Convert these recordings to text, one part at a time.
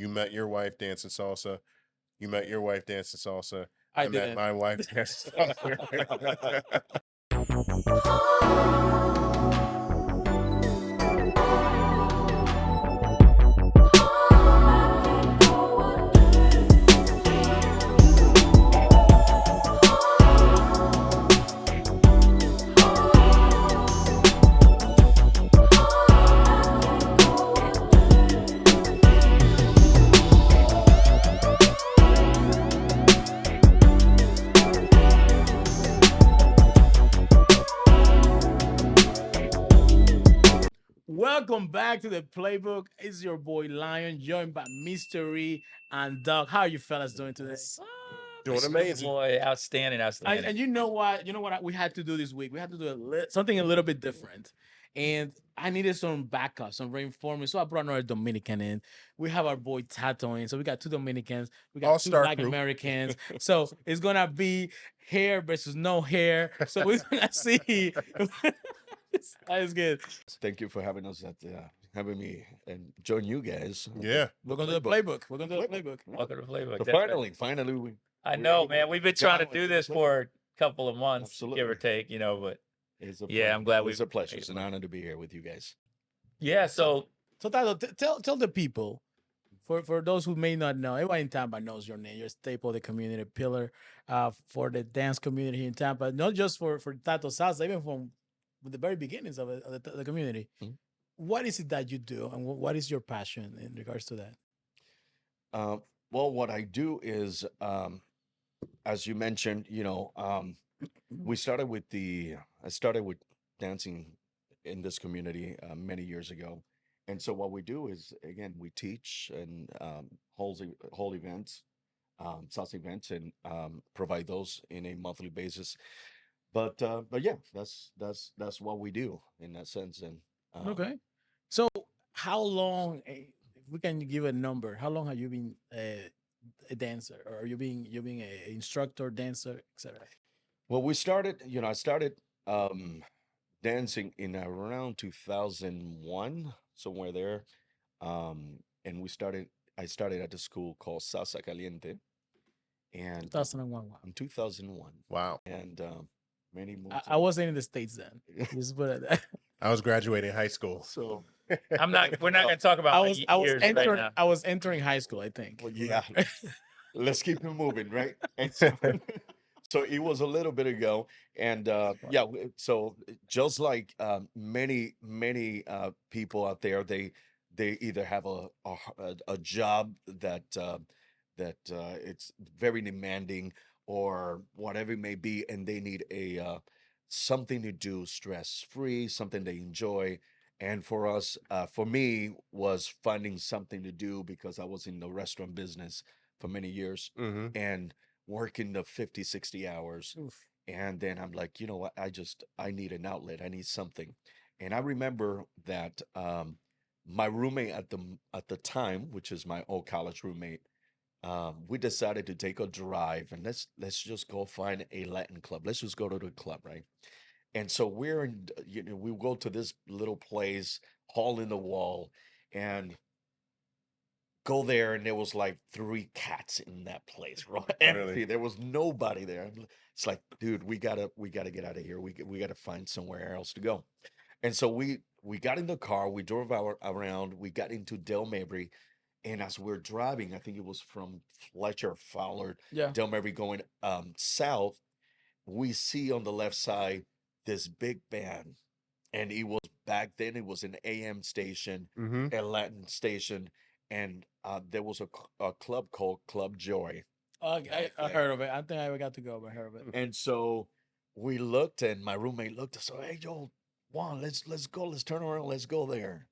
You met your wife dancing salsa. You met your wife dancing salsa. I I met didn't. my wife dancing salsa. Welcome back to the playbook. It's your boy Lion, joined by Mystery and Doug. How are you fellas doing today? Doing Mr. amazing. Boy, outstanding, And, outstanding. and you know what? We had to do this week? We had to do something a little bit different. And I needed some backup, some reinforcement. So I brought another Dominican in. We have our boy Tato in. So we got two Dominicans. We got two All-star Black crew. Americans. So it's going to be hair versus no hair. So we're going to see. That's good. Thank you for having us having me and join you guys. Yeah. We're going to do the playbook. We're going to do the playbook. Welcome to Playbook. So That's right. finally, we. I we're know, able man. to We've been get trying to on do with this the for a couple of months, give or Absolutely. take, but It's a Yeah, pleasure. I'm glad It's we- a pleasure. It's an honor to be here with you guys. yeah. So So Tato, tell the people, for those who may not know, everybody in Tampa knows your name. You're a staple of the community, pillar for the dance community here in Tampa, not just for Tato Salsa, even from the very beginnings of, the community. Mhm. What is it that you do, and what is your passion in regards to that? Well, what I do is, as you mentioned, we started with I started with dancing in this community many years ago, and so what we do is, again, we teach and hold events, salsa events, and provide those in a monthly basis. But yeah, that's what we do in that sense. And Okay. So how long, if we can give a number, how long have you been a dancer, or you being a instructor, dancer, etc.? well, we started. I started dancing in around 2001, somewhere there. And we started. I started at a school called Salsa Caliente, and 2001. Wow. in 2001, Wow. and many more. I wasn't in the States then. Just put it that. I was graduating high school. So I'm not. We're not going to talk about I was years right entering now. I was entering high school, I think. well, yeah, let's keep it moving, right? And so, so it was a little bit ago, and yeah, so just like many people out there, they either have a job that it's very demanding or whatever it may be, and they need a something to do stress free, something they enjoy. And for us, for me, was finding something to do because I was in the restaurant business for many years Mm-hmm. and working the 50, 60 hours. Oof. And then I'm like, you know what? I need an outlet. I need something. And I remember that my roommate at the time, which is my old college roommate, we decided to take a drive and let's just go find a Latin club. Let's just go to the club, right? And so we're in, we go to this little place, hole in the wall, and go there, and there was like three cats in that place, right? Empty. Really? There was nobody there. It's like, dude, we gotta get out of here. We gotta find somewhere else to go. And so we got in the car, we drove around, we got into Del Mabry, and as we're driving, I think it was from Fletcher Fowler, Yeah. Del Mabry going south, we see on the left side this big band. And it was back then, it was an AM station, Mm-hmm. a Latin station, and there was a club called Club Joy. I heard of it. I think I got to go, but I heard of it. And so we looked, and my roommate looked and said, "Hey, Joel, Juan, let's go, let's turn around, let's go there."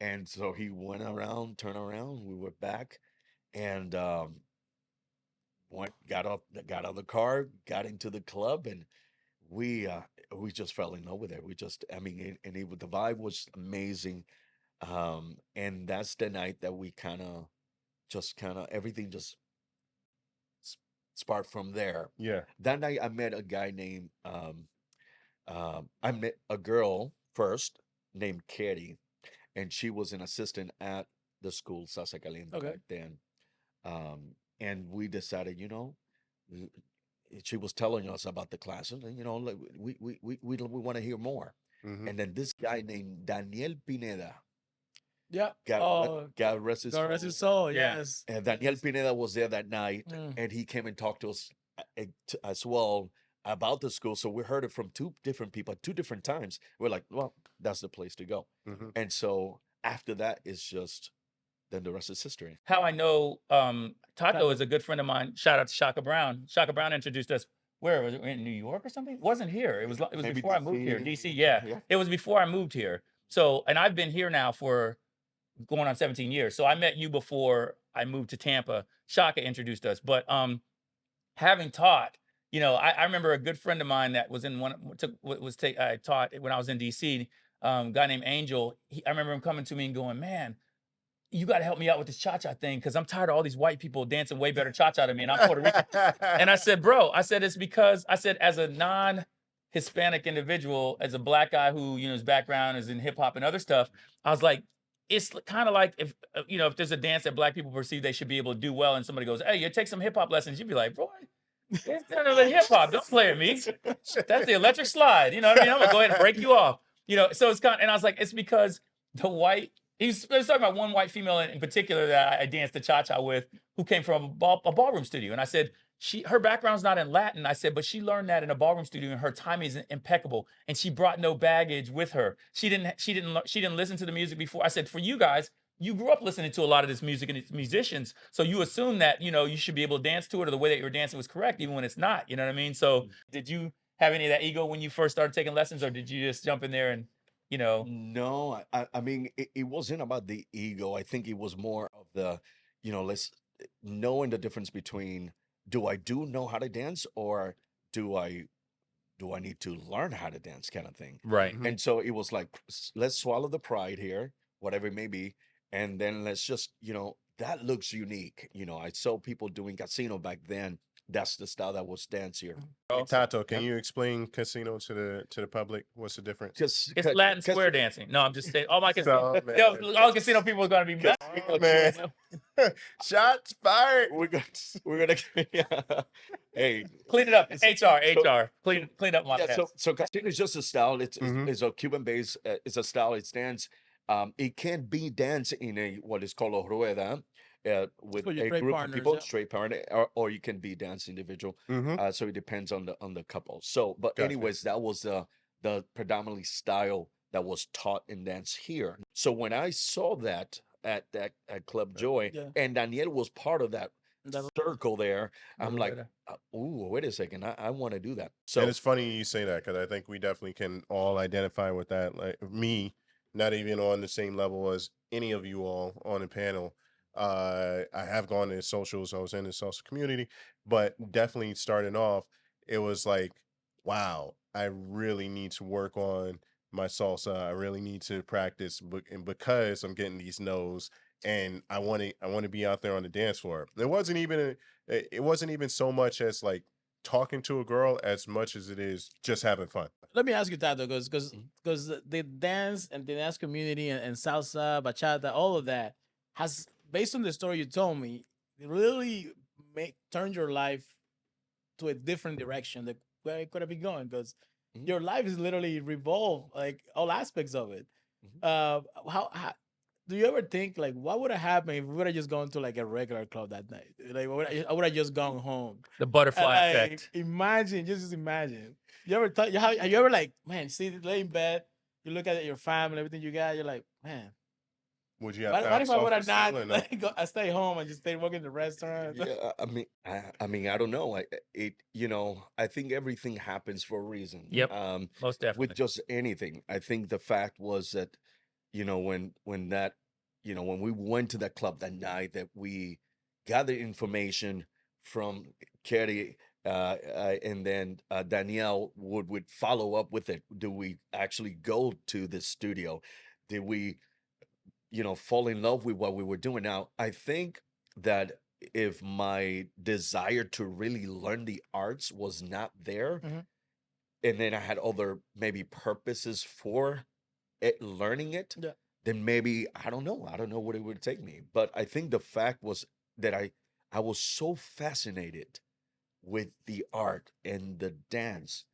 And so he went around, turned around, we were back, and got out of the car, got into the club, and we uh we just fell in love with it. We just, I mean, the vibe was amazing. And that's the night that we kind of everything just s- sparked from there. Yeah. That night I met a guy named I met a girl first named Katie, and she was an assistant at the school Salsa Caliente Okay. back then, and we decided, l- she was telling us about the classes, and like, we want to hear more. Hmm. And then this guy named Daniel Pineda, Yeah. God, Oh, God rest his God rest soul. his soul. Yeah. Yes. And Daniel Yes. Pineda was there that night, Mm. and he came and talked to us as well about the school. So we heard it from two different people at two different times. We're like, well, that's the place to go. Hmm. And so after that, it's just then the rest is history. How I know Taco Taco. is a good friend of mine. Shout out to Shaka Brown. Shaka Brown introduced us. Where was it? In New York or something? It wasn't here. It was Maybe before I moved here. DC. DC. Yeah. Yeah. It was before I moved here. So, and I've been here now for going on 17 years. So I met you before I moved to Tampa. Shaka introduced us. But having taught, I remember a good friend of mine that was in I taught when I was in DC, guy named Angel. I remember him coming to me and going, man, you got to help me out with this cha-cha thing because I'm tired of all these white people dancing way better cha-cha than me, and I'm Puerto Rican. And I said, bro, it's because I said, as a non-Hispanic individual, as a black guy who, his background is in hip hop and other stuff, I was like, it's kind of like if there's a dance that black people perceive they should be able to do well, and somebody goes, hey, you take some hip hop lessons, you'd be like, boy, it's none of the hip hop. Don't play with me. That's the electric slide. You know what I mean? I'm gonna go ahead and break you off. So it's and I was like, it's because the white. He was talking about one white female in particular that I danced the cha-cha with, who came from a ballroom studio. And I said, her background's not in Latin. I said, but she learned that in a ballroom studio, and her timing is impeccable. And she brought no baggage with her. She didn't listen to the music before. I said, for you guys, you grew up listening to a lot of this music and its musicians, so you assume that you should be able to dance to it, or the way that you were dancing was correct, even when it's not. You know what I mean? So, did you have any of that ego when you first started taking lessons, or did you just jump in there and No, I mean, it wasn't about the ego. I think it was more of the, let's knowing the difference between, do I know how to dance, or do I need to learn how to dance, kind of thing. Right. Mhm. And so it was like, let's swallow the pride here, whatever it may be, and then let's just, that looks unique. I saw people doing casino back then. That's the style that was dance here. Hey, Tato, can Yep. you explain casino to the public? What's the difference? Just It's Latin square dancing. No, I'm just saying. All my casino, So, man. all casino people are gonna be mad. Man. Shots fired. we're gonna hey, Clean it up. It's- HR. Clean up my yeah, mess. so casino is just a style. Mhm. It's a Cuban base. It's a style. It's dance. It can be dance in a what is called a rueda, with For your a straight group of partners, people, yeah. straight partner, or you can be dance individual. Mm-hmm. So it depends on the couple. So, but Gotcha. anyways, that was the predominantly style that was taught in dance here. So when I saw that at Club Joy, Yeah. and Daniel was part of that That- circle there, I'm like, Rueda. ooh, wait a second, I want to do that. So So and it's funny you say that, because I think we definitely can all identify with that. Like me, not even on the same level as any of you all on the panel. I have gone to socials. I was in the social community, but definitely starting off, it was like, wow, I really need to work on my salsa. I really need to practice, and because I'm getting these no's, and I want to be out there on the dance floor. It wasn't even so much as like talking to a girl as much as it is just having fun. Let me ask you, Tato, because Mhm. the dance and the dance community and salsa, bachata, all of that has, based on the story you told me, really turned your life to a different direction. Like, where it could have been going, because Mhm. your life is literally revolved, like all aspects of it. Mhm. How do you ever think, like, what would have happened if we would have just gone to like a regular club that night? Like, I would have just gone home. The butterfly Like, effect. imagine, just imagine. You ever thought? Have you ever, like, man, lay in bed, you look at your family, everything you got, you're like, man, Would you have what if I would have self-esteem not or no? like, I stay home and just stay working in the restaurant? Yeah, I mean, I don't know. I think everything happens for a reason. Yep. Most definitely. With just anything. I think the fact was that, when that, when we went to that club that night, that we gathered information from Kerry, and then Danielle would follow up with it. Do we actually go to the studio? Did we, fall in love with what we were doing? Now, I think that if my desire to really learn the arts was not there, Mhm. and then I had other maybe purposes for it, learning it, Yeah. then maybe I don't know. I don't know what it would take me. But I think the fact was that I was so fascinated with the art and the dance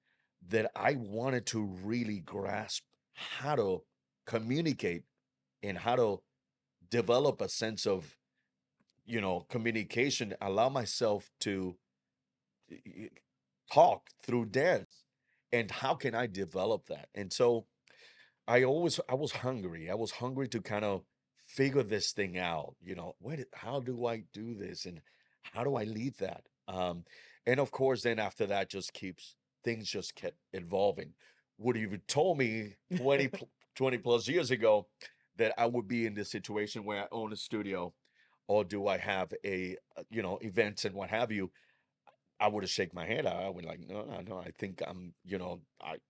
that I wanted to really grasp how to communicate and how to develop a sense of, communication, allow myself to y- talk through dance. And how can I develop that? And so I was hungry. I was hungry to kind of figure this thing out. How do I do this, and how do I lead that? And of course, then after that, things just kept evolving. Would you have told me 20 plus years ago that I would be in this situation where I own a studio, or do I have events and what have you? I would have shake my head. I would like, no, no, no. I think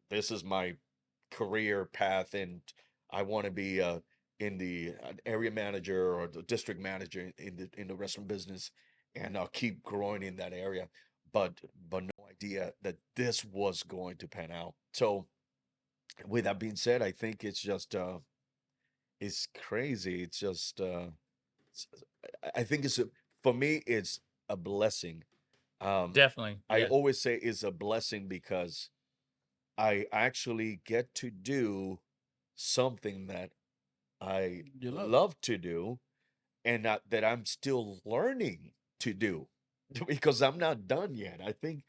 this is my career path, and I want to be in the area manager or the district manager in the restaurant business, and I'll keep growing in that area. But no idea that this was going to pan out. So with that being said, I think it's just it's crazy. It's just it's- I think for me it's a blessing. Definitely. I Yeah. always say it's a blessing because I actually get to do something that I You love. love to do, and that I'm still learning to do because I'm not done yet. I think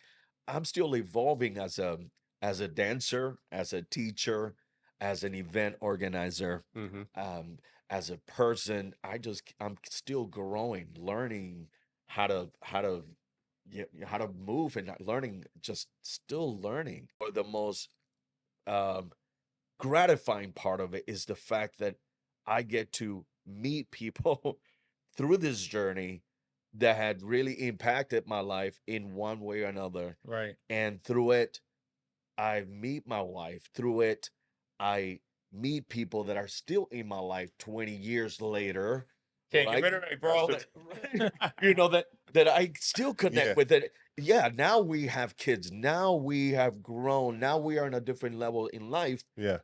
I'm still evolving as a dancer, as a teacher, as an event organizer, Hmm. um, as a person. I'm still growing, learning how to move, and not learning, just still learning. Or the most um, gratifying part of it is the fact that I get to meet people through this journey that had really impacted my life in one way or another. Right. And through it, I meet my wife. Through it, I meet people that are still in my life 20 years later. Can't get Right? rid of me, bro. That I still connect Yeah. with it. Yeah, now we have kids. Now we have grown. Now we are in a different level in life. Yeah.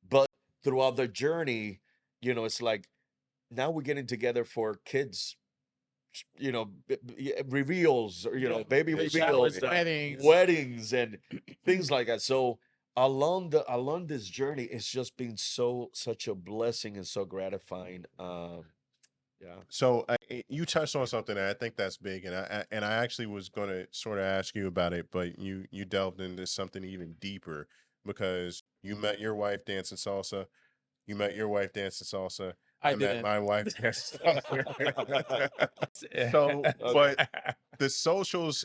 But throughout the journey, it's like now we're getting together for kids, reveals, or Yeah. baby Baby reveals, showers, weddings. weddings, and things like that. So along this journey, it's just been such a blessing and so gratifying. Yeah. So you touched on something that I think that's big, and I actually was going to sort of ask you about it, but you delved into something even deeper because you met your wife dancing salsa. You met your wife dancing salsa. I I met didn't. my wife dancing salsa. So, but the socials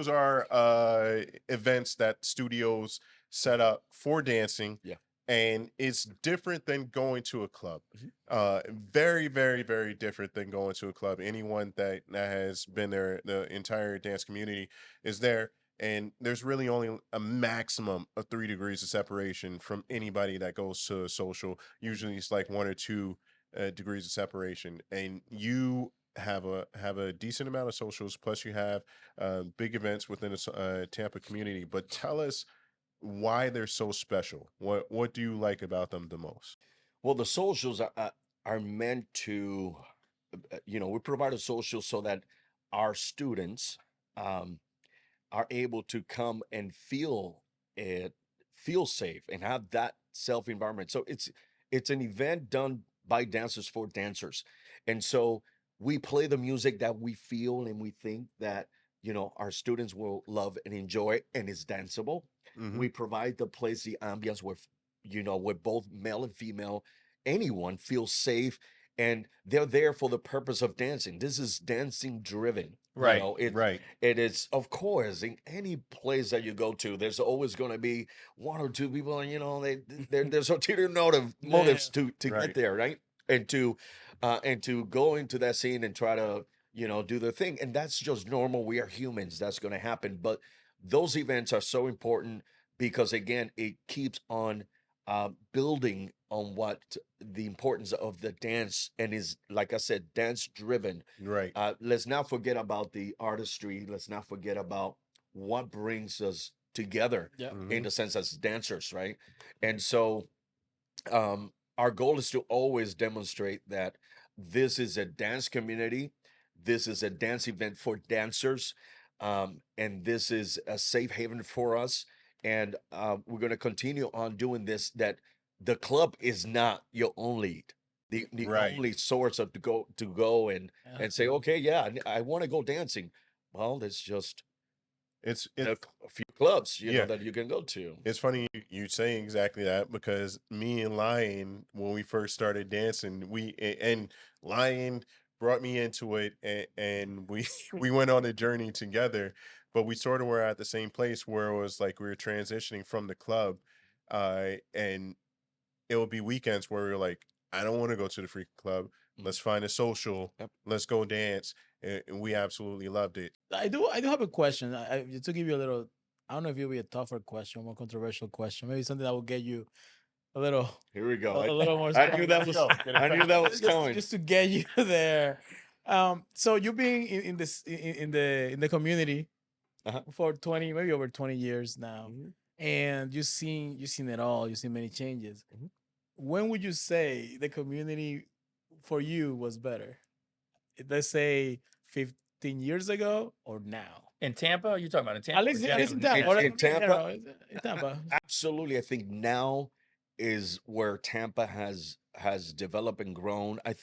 are events that studios set up for dancing, Yeah. and it's different than going to a club. Mhm. Very, very, very different than going to a club. Anyone that has been there, the entire dance community is there, and there's really only a maximum of 3 degrees of separation from anybody that goes to a social. Usually it's like 1 or 2 degrees of separation, and you have a decent amount of socials, plus you have big events within the Tampa community. But tell us why they're so special. What do you like about them the most? Well, the socials are meant to, we provide a social so that our students um, are able to come and it, feel safe and have that self environment. So it's an event done by dancers for dancers, and so we play the music that we feel and we think that our students will love and enjoy, and is danceable. Hmm. We provide the place, the ambience where both male and female, anyone feels safe, and they're there for the purpose of dancing. This is dancing driven. Right. Right. It is, of course, in any place that you go to, there's always going to be one or two people, there's ulterior motives to Right. get there, right? And to go into that scene and try to, do their thing. And that's just normal. We are humans. That's going to happen. But those events are so important because, again, it keeps on building on what the importance of the dance, and is, like I said, dance driven. Right. Let's not forget about the artistry. Let's not forget about what brings us together Yeah. Hmm. in the sense as dancers, right? And so, um, our goal is to always demonstrate that this is a dance community, this is a dance event for dancers, and this is a safe haven for us. And we're going to continue on doing this. That the club is not your only the Right. only source of to go and say, okay, yeah, I want to go dancing. Well, there's just It's a few clubs, Yeah. that you can go to. It's funny you say exactly that, because me and Lion, when we first started dancing, and Lion brought me into it, and we we went on a journey together, but we sort of were at the same place where it was like we were transitioning from the club, and it would be weekends where we were like, I don't want to go to the freak club. Mhm. Let's find a social. Yep. Let's go dance, and we absolutely loved it. I do have a question. To give you a little, I don't know if it'll be a tougher question, more controversial question, maybe something that will get you a little Here we go. a little more. I knew that was Go. I knew that was coming. just to get you there. So you being in this in the community Uh-huh. for 20, maybe over 20 years now, Mhm. and you've seen it all. You've seen many changes. Mhm. When would you say the community for you was better? Let's say 15 years ago or now. In Tampa, you're talking about in Tampa? At least, or at least in generally? Tampa. or in Tampa? In Tampa. Absolutely, I think now is where Tampa has developed and grown. I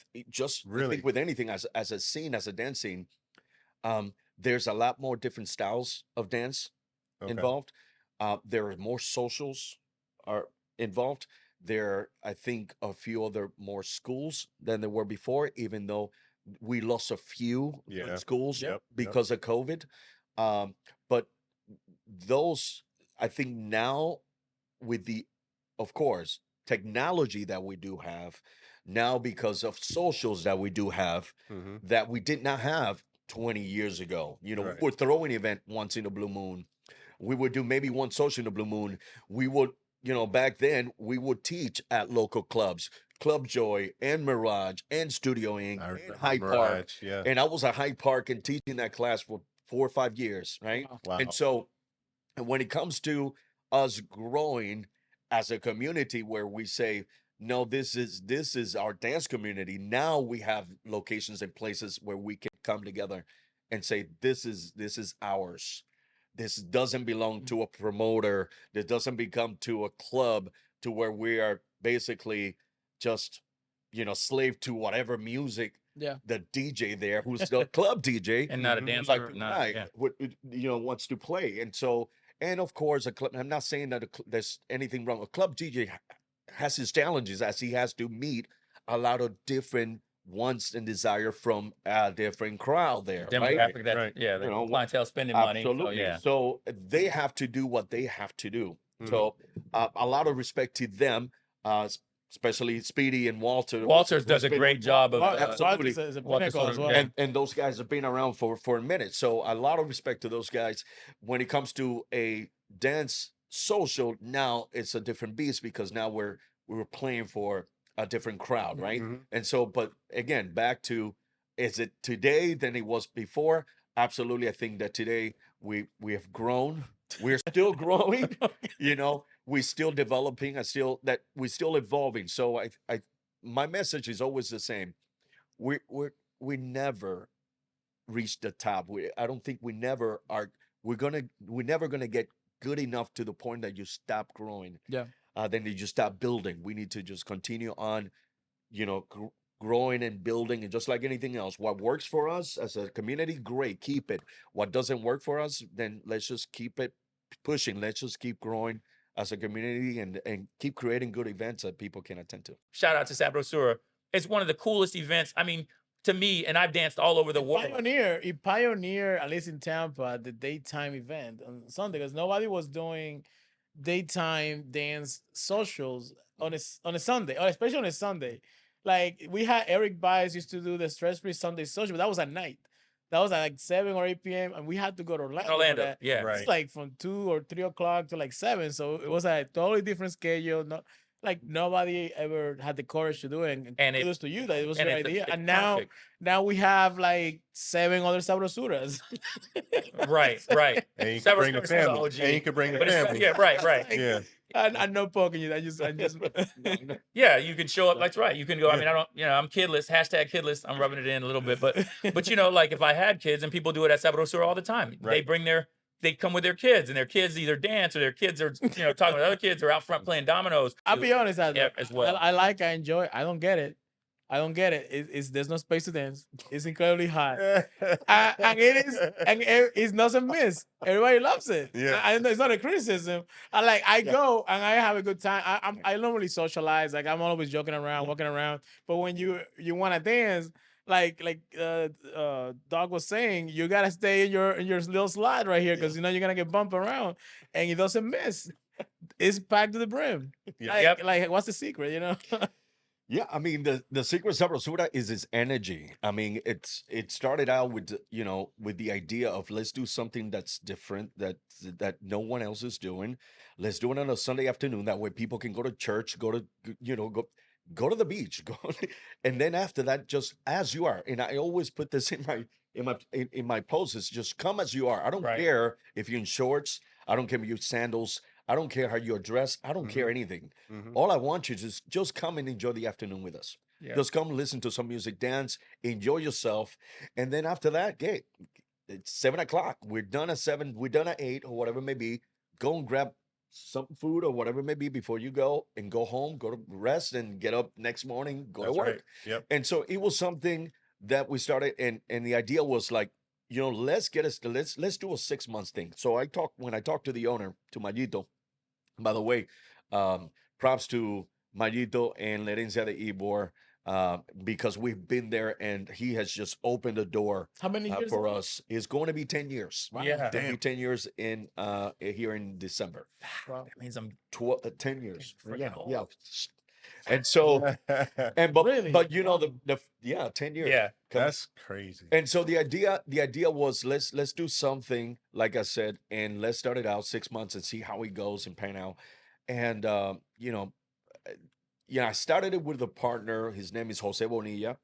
Really? think with anything as a scene, as a dance scene, there's a lot more different styles of dance Okay. involved. There are more socials are involved. There, I think, a few other more schools than there were before, even though we lost a few good Yeah. schools Yep. because of COVID. But those, I think now with the, of course, technology that we do have now because of socials that we do have Hmm. that we did not have 20 years ago. Right. We're throwing an event once in a blue moon. We would do maybe one social in a blue moon. We would, back then we would teach at local clubs, Club Joy and Mirage and Studio Inc. I and remember Hyde Park. Mirage, yeah. And I was at Hyde Park and teaching that class for 4 or 5 years, right? Wow. Wow. And so when it comes to us growing as a community where we say, no, this is our dance community. Now we have locations and places where we can come together and say, this is ours. This doesn't belong to a promoter. This doesn't become to a club to where we are basically just, slave to whatever music Yeah. the DJ there, who's the club DJ, And not a Mhm. dancer. like not, right, yeah. wants to play. And so, and of course, a club. I'm not saying that there's anything wrong. A club DJ has his challenges as he has to meet a lot of different wants and desire from a different crowd there, right? Demographic, that's, Right. yeah, the You know, clientele spending money. Absolutely. So, yeah. So they have to do what they have to do. Mhm. So a lot of respect to them, especially Speedy and Walter. Walters who's does a been- great job of Well, absolutely. It's a Walter pinnacle as Soder, well. yeah. and those guys have been around for a minute. So a lot of respect to those guys. When it comes to a dance social, now it's a different beast because now we were playing for a different crowd, right? Mhm. And so, but again, back to, is it today than it was before? Absolutely. I think that today we have grown. We're still growing. We're still developing. We're still evolving. So I my message is always the same. We never reach the top. I don't think we never are. We're never gonna get good enough to the point that you stop growing. Yeah. Then you just stop building. We need to just continue on, growing and building, and just like anything else, what works for us as a community, great, keep it. What doesn't work for us, then let's just keep it pushing. Let's just keep growing as a community and keep creating good events that people can attend to. Shout out to Sabrosura. It's one of the coolest events. I mean, to me, and I've danced all over the world. It pioneered, at least in Tampa, the daytime event on Sunday because nobody was doing daytime dance socials on a Sunday, or especially on a Sunday. Like we had Eric Bias used to do the Stress Free Sunday social, but that was at night. That was at like 7 or 8 p.m. and we had to go to Orlando. for Orlando, that. yeah. Right. It's like from 2 or 3 o'clock to like 7. So it was a totally different schedule. Like nobody ever had the courage to do it. And it- kudos to you that it was and your it's- idea. it's And now perfect. we have like 7 other sabrosuras. Right. And you Several can bring the Stars is the family. OG. And you can bring the But it's, family. yeah, right. Yeah. I'm not poking you. I just. No. Yeah, you can show up. Yeah. That's right. You can go. I mean, I don't. I'm kidless. Hashtag kidless. I'm rubbing it in a little bit, but like if I had kids, and people do it at Sabrosura all the time. They Right. bring they come with their kids, and their kids either dance or their kids are talking with other kids or out front playing dominoes. I'll be honest, as well. I enjoy. I don't get it. I don't get it. It's there's no space to dance. It's incredibly hot. And it's not a miss. Everybody loves it. Yeah. I know it's not a criticism. I Yeah. go and I have a good time. I normally socialize. Like I'm always joking around, walking around. But when you want to dance, like Doc was saying, you gotta stay in your little slide right here because Yeah. you're gonna get bumped around, and it doesn't miss. It's packed to the brim. Yeah. Like, Yep. what's the secret? Yeah, I mean the secret Sabrosura is its energy. I mean, it started out with with the idea of let's do something that's different that no one else is doing. Let's do it on a Sunday afternoon. That way people can go to church, go to go to the beach, go, and then after that, just as you are. And I always put this in my posts. Is just come as you are. I don't Right. care if you're in shorts. I don't care if you use sandals. I don't care how you're dressed. I don't care anything. Mhm. All I want you to just come and enjoy the afternoon with us. Yeah. Just come listen to some music, dance, enjoy yourself, and then after that, it's 7 o'clock. We're done at 7. We're done at 8 or whatever it may be. Go and grab some food or whatever it may be before you go and go home. Go to rest and get up next morning. Go That's to work. right. Yep. And so it was something that we started, and the idea was like, let's do a 6 months thing. So when I talked to the owner, to Mayito. By the way, props to Mayito and Lerencia de Ibor, because we've been there and he has just opened the door How many years for ago? us. It's going to be 10 years. Yeah. It'll be Damn. 10 years in here in December. Wow. That means I'm 10 years. freaking Yeah, old. yeah. And so, Really? but the 10 years. Yeah. That's crazy. And so the idea was let's do something, like I said, and let's start it out 6 months and see how it goes and pan out. And I started it with a partner. His name is Jose Bonilla,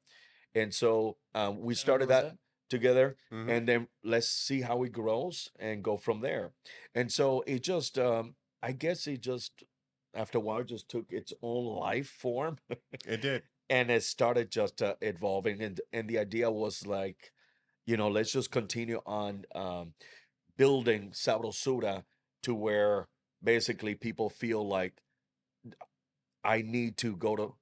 and so we started that together. Mhm. And then let's see how it grows and go from there. And so it just, I guess it just after a while just took its own life form. It did. And it started just evolving, and the idea was like, let's just continue on building Sabrosura to where basically people feel like I need to go to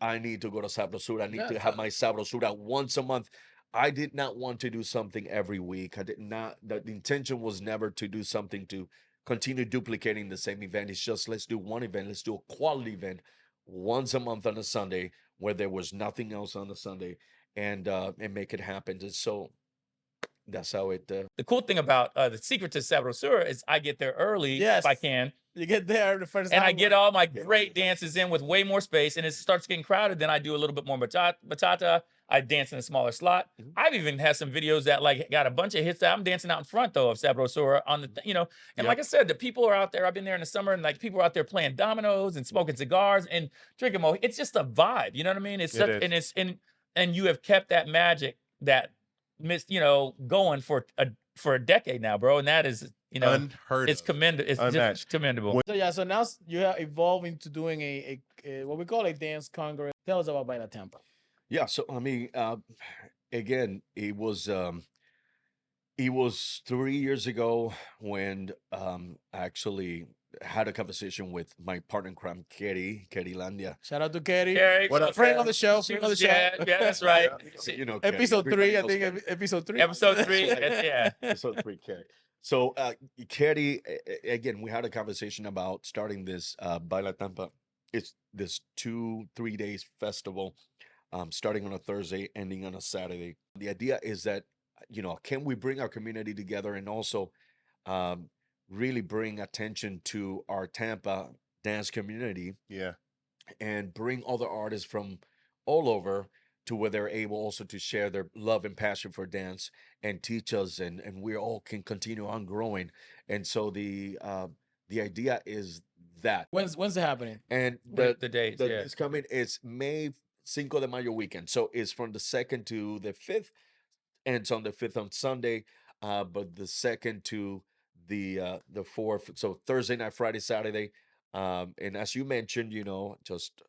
Sabrosura. I need Yeah, to have my Sabrosura once a month. I did not want to do something every week. I did not. The intention was never to do something to continue duplicating the same event. It's just let's do one event. Let's do a quality event once a month on a Sunday where there was nothing else on the Sunday, and make it happen. And so that's how it. the cool thing about the secret to Sabrosura is I get there early if I Yes. can, You get there the first and I hour. get all my Yeah. great dances in with way more space, and it starts getting crowded. Then I do a little bit more bachata. I dance in a smaller slot. Mhm. I've even had some videos that like got a bunch of hits that I'm dancing out in front though of Sabrosura on the and Yep. like I said, the people are out there. I've been there in the summer, and like people are out there playing dominoes and smoking cigars and drinking mo. It's just a vibe, you know what I mean? It's It such, is. and it's and you have kept that magic that going for a decade now, bro, and that is Unheard it's of. commendable. It's just Unmatched. commendable. So yeah, so now you are evolving to doing a what we call a dance congress. Tell us about Baila Tampa. Yeah. So I mean, again, it was 3 years ago when I actually had a conversation with my partner in crime, Kerry Landia. Shout out to Katie. Carrie, What up, Friend on the show. she Friend on the was- show. yeah, that's right. Kerry, Episode 3, I everybody knows think. Kerry. Episode 3. Episode 3, yeah. Episode 3, Kerry. So, Kerry, again, we had a conversation about starting this Baila Tampa. It's this 2-3 days festival, starting on a Thursday, ending on a Saturday. The idea is that, can we bring our community together and also really bring attention to our Tampa dance community Yeah. and bring other artists from all over to where they're able also to share their love and passion for dance and teach us, and we all can continue on growing. And so the idea is that, When's it happening? and The dates, yeah. it's coming. It's May Cinco de Mayo weekend, so it's from the 2nd to the 5th, and it's on the 5th on Sunday, but the 2nd to the 4th, so Thursday night, Friday, Saturday, And as you mentioned, just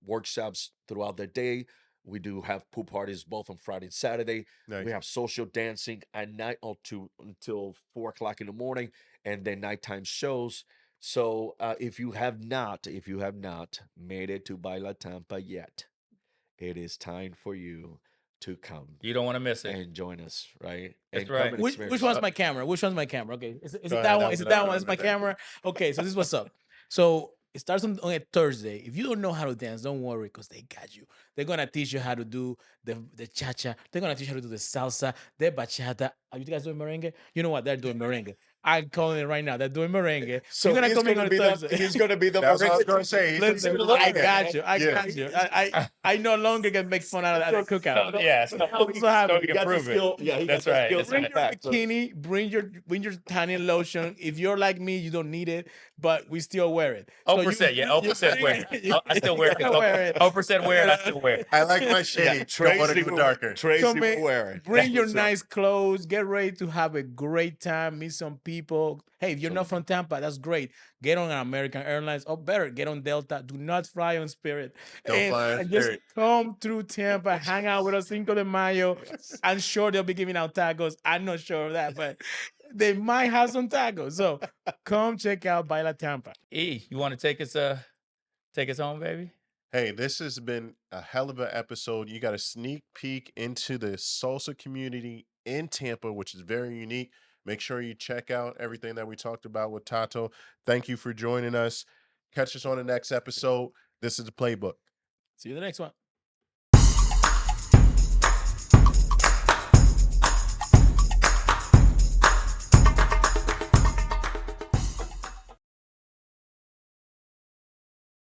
workshops throughout the day. We do have pool parties both on Friday and Saturday. Nice. We have social dancing at night until 4 o'clock in the morning, and then nighttime shows. So if you have not made it to Baila Tampa yet, it is time for you to come You don't want to miss it. and join us, right? That's And come right. and Which experience one's it. my camera? Which one's my camera? Okay, is Go it ahead, that one? that Is it one, that that one? one, That's my that- camera. Okay, so this is what's up. So it starts on a Thursday. If you don't know how to dance, don't worry, because they got you. They're gonna teach you how to do the cha-cha. They're gonna teach you how to do the salsa, the bachata. Are you guys doing merengue? You know what? They're doing merengue. I'm calling it right now. They're doing merengue. So You're gonna he's come in gonna on be Thursday. he's gonna be the That's what I was merengue gonna teacher. say. He's Listen, gonna I be- got you. I Yeah. got you. I no longer can make fun out of that cookout. Yeah, so, I'm so happy. so He you got can the prove it. skill. Yeah, he That's got the right, skills that's Bring in your fact. So- bikini, bring your tanning lotion. If you're like me, you don't need it, but we still wear it. So you- 0%, yeah, 0% wear it. you- I still wear it. you gotta wear it. 0% wear it. I still wear it. I like my shade. Don't want to go darker. Tracy Come will in, wear it. Bring your So- nice clothes. Get ready to have a great time. Meet some people. Hey, if you're So- not from Tampa, that's great. Get on American Airlines, or better, get on Delta. Do not fly on Spirit. Don't fly on and just Spirit. come through Tampa, hang out with us Cinco de Mayo. I'm sure they'll be giving out tacos. I'm not sure of that, but they might have some tacos. So come check out Baila Tampa. E, you want to take us home, baby? Hey, this has been a hell of an episode. You got a sneak peek into the salsa community in Tampa, which is very unique. Make sure you check out everything that we talked about with Tato. Thank you for joining us. Catch us on the next episode. This is the Playbook. See you in the next one.